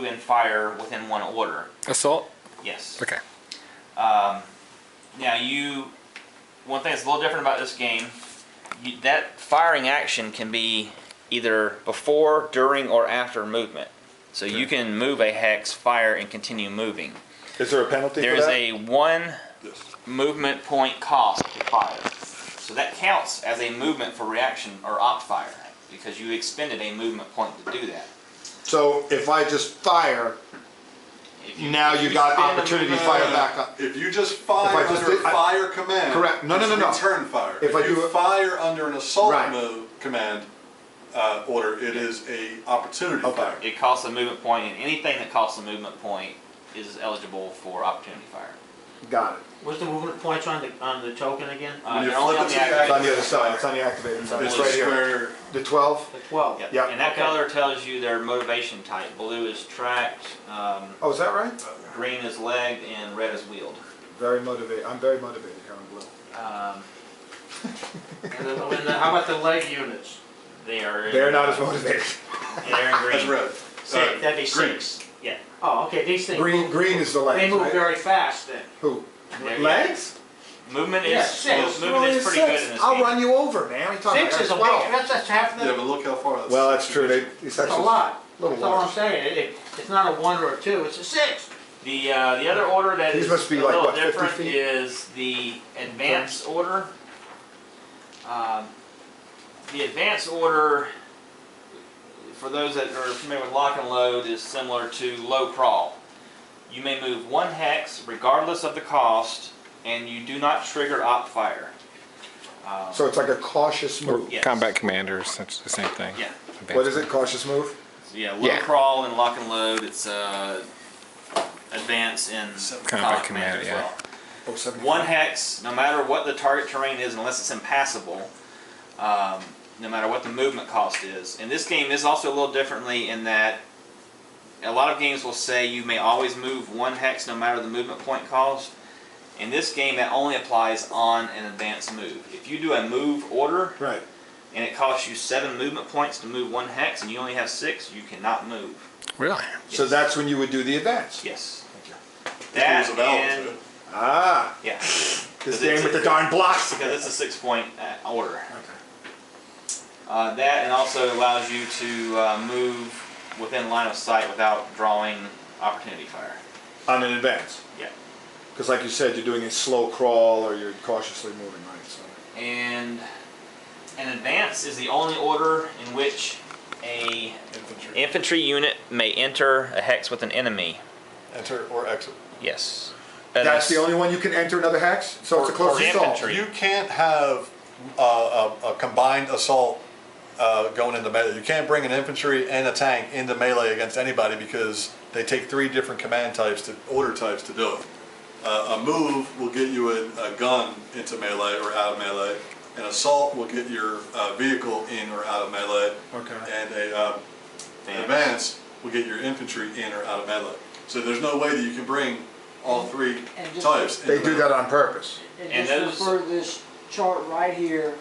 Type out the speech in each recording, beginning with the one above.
and fire within one order. Assault? Yes. Okay. Now one thing that's a little different about this game, that firing action can be either before, during, or after movement. So you can move a hex, fire, and continue moving. Is there a penalty There for is that? a 1 movement point cost to fire. So that counts as a movement for reaction or op fire because you expended a movement point to do that. So if I just fire, now you got spend a opportunity to movement- fire back up. If you just fire If I just under did- fire command, Correct. No, it's no, no, no. return fire. If I you do it- fire under an assault Right. mode command order, it is a opportunity Okay. fire. It costs a movement point, and anything that costs a movement point is eligible for opportunity fire. Got it. What's the movement points on the token again? When you They're only flip on it the to the It's on activated. the other side. It's on the activated side. It's It's right here. where The 12? The 12. Yep. Yeah. And that Okay. color tells you their motivation type. Blue is tracked, Oh, is that right? green is legged, and red is wheeled. Very motivated. I'm very motivated here on blue. How about the leg units? They are in, They're not as motivated. They're in green. that's red. Say, that'd be green. 6. Yeah. Oh, okay, these things Green is the legs, they move right? very fast then. Who? There- Legs? Movement is Yeah, 6. movement is pretty good in this I'll game. run you over, man. What are you talking 6 about? is a 12. big, that's half the, Yeah, but look how far that's. Well, that's true. It's that's a actually lot. little That's all I'm large. saying. It's not a 1 or a 2, it's a 6. The other order that These is must be a like, little what, 50 different feet? is the advance order. The advance order, for those that are familiar with lock and load, is similar to low crawl. You may move 1 hex regardless of the cost, and you do not trigger op fire. So it's like a cautious move. Yes. Combat commanders, that's the same thing. Yeah. What is it? Cautious move? So yeah, low Yeah. crawl and lock and load. It's advance in Combat command command, as yeah. well. Oh, 75. 1 hex, no matter what the target terrain is, unless it's impassable, no matter what the movement cost is. And this game is also a little differently in that a lot of games will say you may always move 1 hex no matter the movement point cost. In this game, that only applies on an advanced move. If you do a move order, Right. and it costs you 7 movement points to move 1 hex, and you only have 6, you cannot move. Really? So that's when you would do the advance. Yes. It That was a valve, and too. Ah, yeah, this game with the darn blocks. because it's a 6-point order. Okay. That and also allows you to move within line of sight without drawing opportunity fire. On an advance. Yeah. Because like you said, you're doing a slow crawl or you're cautiously moving, right? So. And an advance is the only order in which a infantry unit may enter a hex with an enemy. Enter or exit. Yes. That's the only one you can enter another hex? So it's a Or- close or assault. infantry. You can't have a combined assault going into melee. You can't bring an infantry and a tank into melee against anybody because they take 3 different command types, order types to do it. A move will get you a gun into melee or out of melee. An assault will get your vehicle in or out of melee. Okay. And an advance will get your infantry in or out of melee. So there's no way that you can bring all 3 And just- types. They into do melee. that on purpose. And And just those- refer to this chart right here,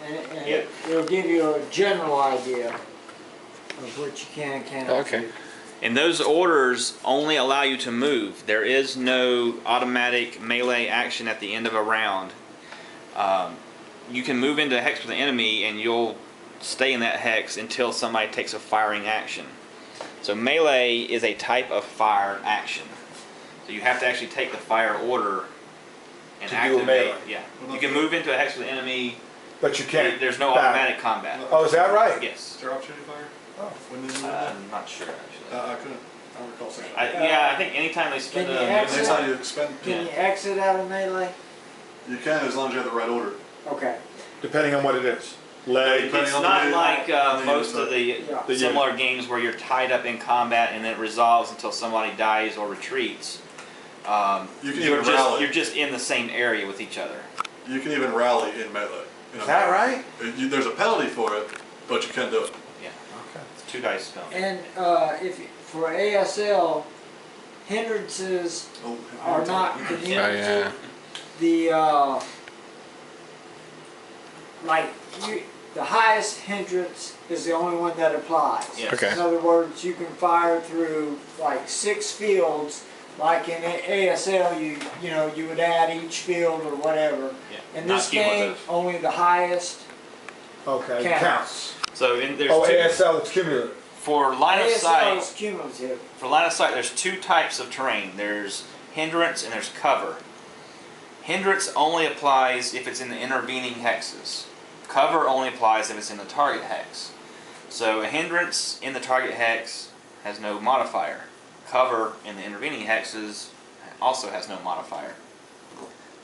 and Yeah. it'll give you a general idea of what you can and cannot Okay. do. And those orders only allow you to move. There is no automatic melee action at the end of a round. You can move into a hex with an enemy and you'll stay in that hex until somebody takes a firing action. So melee is a type of fire action. So you have to actually take the fire order and To do a activate. melee. Yeah. You can move into a hex with an enemy. But you can't. There's no battle. automatic combat. Oh, is that right? Yes. Is there opportunity fire? Oh. When did you do that? I'm not sure actually. I couldn't. I don't recall seeing that. Yeah, I think anytime they spend Can you a exit? Anytime you spend, Can you exit out of melee? you can as long as you have the right order. Okay. Depending on what it is. Leg. Depending It's on not the- like on the most unit of the The similar games where you're tied up in combat and it resolves until somebody dies or retreats. You can even rally. You're just in the same area with each other. You can even rally in melee. Is that right? There's a penalty for it, but you can do it. Yeah, Okay. it's 2 dice spell. And for ASL, hindrances are not the hindrances. yeah. The like the highest hindrance is the only one that applies. Yes. Okay. In other words, you can fire through like 6 fields, like in ASL, you would add each field or whatever. Yeah, In not this game, cumulative. only the highest Okay, counts. counts. So there's Oh, two, ASL, it's cumulative. for line of ASL is sight. cumulative. For line of sight, there's two types of terrain. There's hindrance and there's cover. Hindrance only applies if it's in the intervening hexes. Cover only applies if it's in the target hex. So a hindrance in the target hex has no modifier. Cover in the intervening hexes also has no modifier.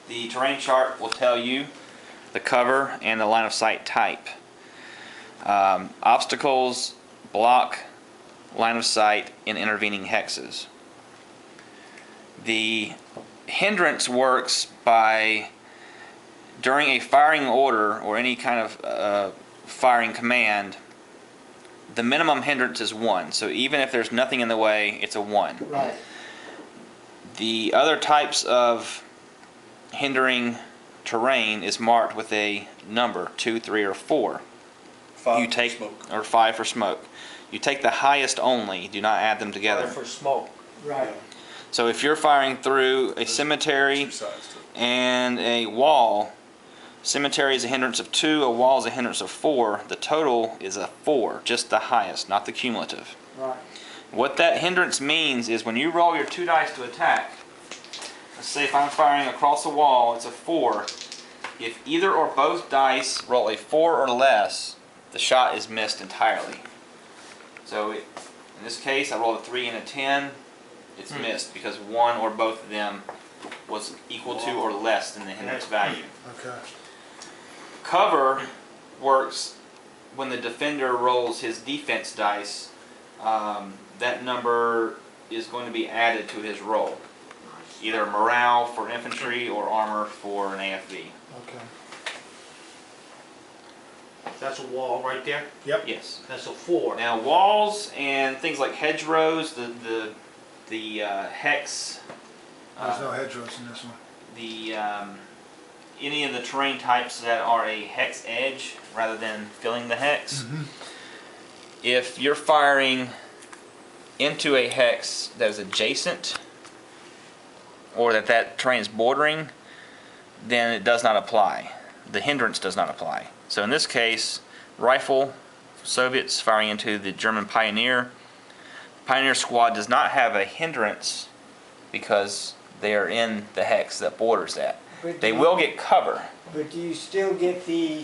The terrain chart will tell you the cover and the line of sight type. Obstacles block line of sight in intervening hexes. The hindrance works by, during a firing order or any kind of firing command, the minimum hindrance is 1. So even if there's nothing in the way, it's a 1. Right. The other types of hindering terrain is marked with a number, 2, 3, or 4. 5 You for take, smoke. or 5 for smoke. You take the highest only, do not add them together. For smoke. Right. So if you're firing through a cemetery Two sides to it. and a wall, cemetery is a hindrance of 2, a wall is a hindrance of 4, the total is a 4, just the highest, not the cumulative. Right. What that hindrance means is when you roll your 2 dice to attack, let's say if I'm firing across a wall, it's a 4. If either or both dice roll a 4 or less, the shot is missed entirely. So in this case, I rolled a 3 and a 10. It's missed because one or both of them was equal to or less than the hindrance value. Okay. Cover works when the defender rolls his defense dice. That number is going to be added to his roll. Either morale for infantry or armor for an AFV. Okay. That's a wall right there. Yep. Yes. That's a 4. Now walls and things like hedgerows, the hex, There's no hedgerows in this one. the any of the terrain types that are a hex edge rather than filling the hex. If you're firing into a hex that is adjacent or that terrain is bordering, then it does not apply. The hindrance does not apply. So in this case, rifle, Soviets firing into the German Pioneer. Pioneer squad does not have a hindrance because they are in the hex that borders that. But They do will get cover. But do you still get the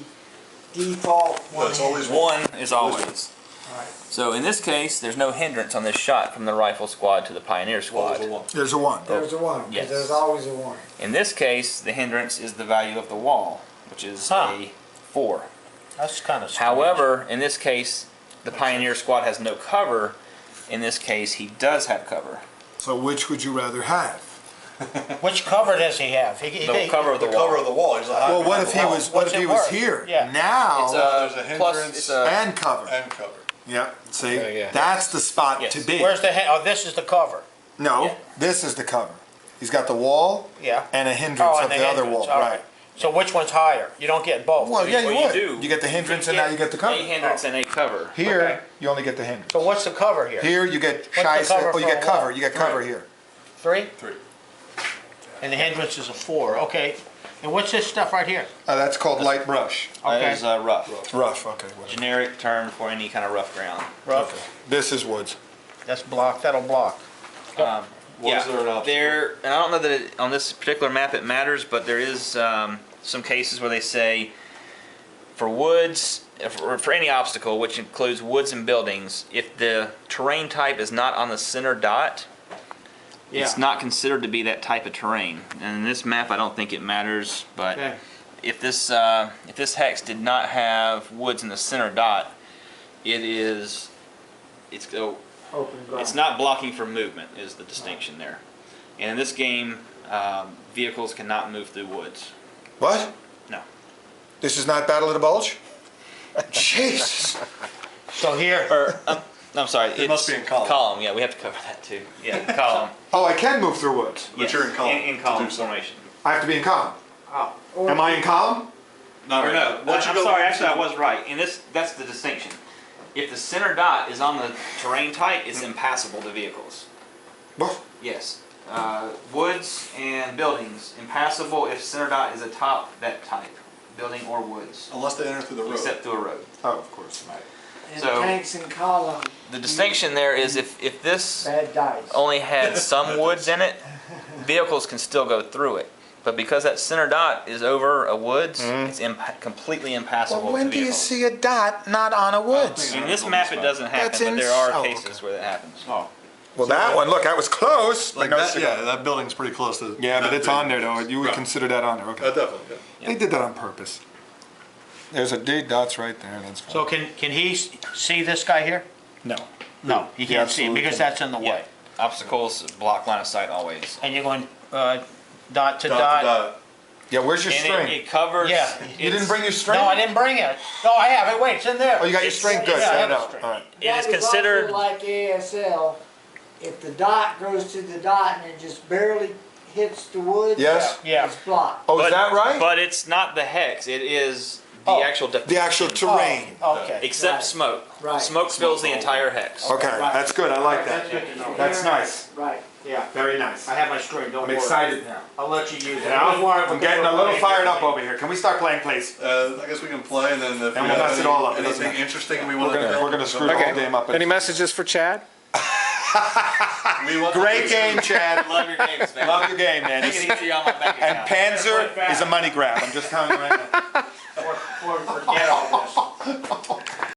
default one? That's always One is always. Right. So in this case, there's no hindrance on this shot from the rifle squad to the Pioneer Well, squad. there's a 1. There's a 1. There's a 1, because Yes. there's always a 1. In this case, the hindrance is the value of the wall, which is a 4. That's kind of However, in this case, the Pioneer squad has no cover. In this case, he does have cover. So which would you rather have? Which cover does he have? The cover of the The wall. cover of the wall. He's like, Well, what if he was? What What's if he it was worth? here? Yeah. Now It's there's a plus hindrance it's a and cover. and cover. Yep. See, Yeah. that's the spot Yes. to be. Where's the oh, this is the cover. No, Yeah. this is the cover. He's got the wall Yeah. and a hindrance of the other wall. all Right. So which one's higher? You don't get both. Well, yeah, you Well, you would. do. You get the hindrance and now you get the a cover. hindrance and a cover. Here, Okay. you only get the hindrance. So what's the cover here? Here, you get the scheiße. cover Oh, you for get a cover. wall? You get cover Right. here. 3? 3. And the hindrance is a 4. Okay. And what's this stuff right here? That's called light brush. That Okay. is rough. Rough. Okay. Whatever. Generic term for any kind of rough ground. Rough. This is woods. That's block. That'll block. Um, Was there an obstacle? There, and I don't know that on this particular map it matters, but there is some cases where they say for woods, for any obstacle, which includes woods and buildings, if the terrain type is not on the center dot, it's not considered to be that type of terrain. And in this map, I don't think it matters, but Okay. if this hex did not have woods in the center dot, it's Open ground. it's not blocking for movement is the distinction there. And in this game, vehicles cannot move through woods. What? No. This is not Battle of the Bulge? Jesus. So here. Or I'm sorry. It must be in column. Column, yeah, we have to cover that too. Yeah, column. Oh, I can move through woods. But you're in column In to column do so. formation. I have to be in column. Oh. Or Am I in column? Not Or right no, now. Once you I'm go sorry, into actually I the- was right. And that's the distinction. If the center dot is on the terrain type, it's impassable to vehicles. Well, Yes. Woods and buildings, impassable if center dot is atop that type, building or woods, Unless they enter through the road. except through a road. oh, of course. And So- tanks and column, The distinction there is if this bad dice. only had some woods in it, vehicles can still go through it. But because that center dot is over a woods, it's completely impassable Well, when to do you vehicles. see a dot not on a woods? In this map, it doesn't happen, That's but there are oh, cases where that happens. Well, that one, look, that was close, but Like no that, cigar. yeah, that building's pretty close to. Yeah, but that it's on big. there though. You would Right. consider that on there, okay. Definitely, yeah. They did that on purpose. There's a D dots right there, that's fine. So can he see this guy here? No. No, he can't see it absolutely because can't. that's in the Yeah. way. Obstacles block line of sight always. And you're going dot to Dot to dot. dot. Yeah, where's your And string? it covers. Yeah. You didn't bring your string? No, I didn't bring it. No, I have it. Wait, it's in there. Oh, you got your string? Good, Yeah, I set have it a out. string. All right. It is That was considered. also like ASL, if the dot goes to the dot and it just barely hits the wood. Yes? Yeah. It's blocked. Oh, is that right? But it's not the hex. It is the Oh. actual depiction. The actual terrain. Oh, okay. Except Right. smoke. Right. Smoke fills the entire hex. Okay, Right. that's good, I like that. That's good to know. That's nice, Right. Yeah. very nice. I have my string. Don't I'm worry. excited now. I'll let you use it. Now, Don't worry, I'm getting a little fired up over here. Can we start playing, please? I guess we can play and then if And we we'll have mess it all up. It doesn't anything matter. interesting we We're want to. gonna screw the whole game up. Any messages for Chad? We want Great game, Chad. Love your games, man. Love your game, man. Take it easy on my bank And account. Panzer is a money grab, I'm just telling you right now. Forget all this.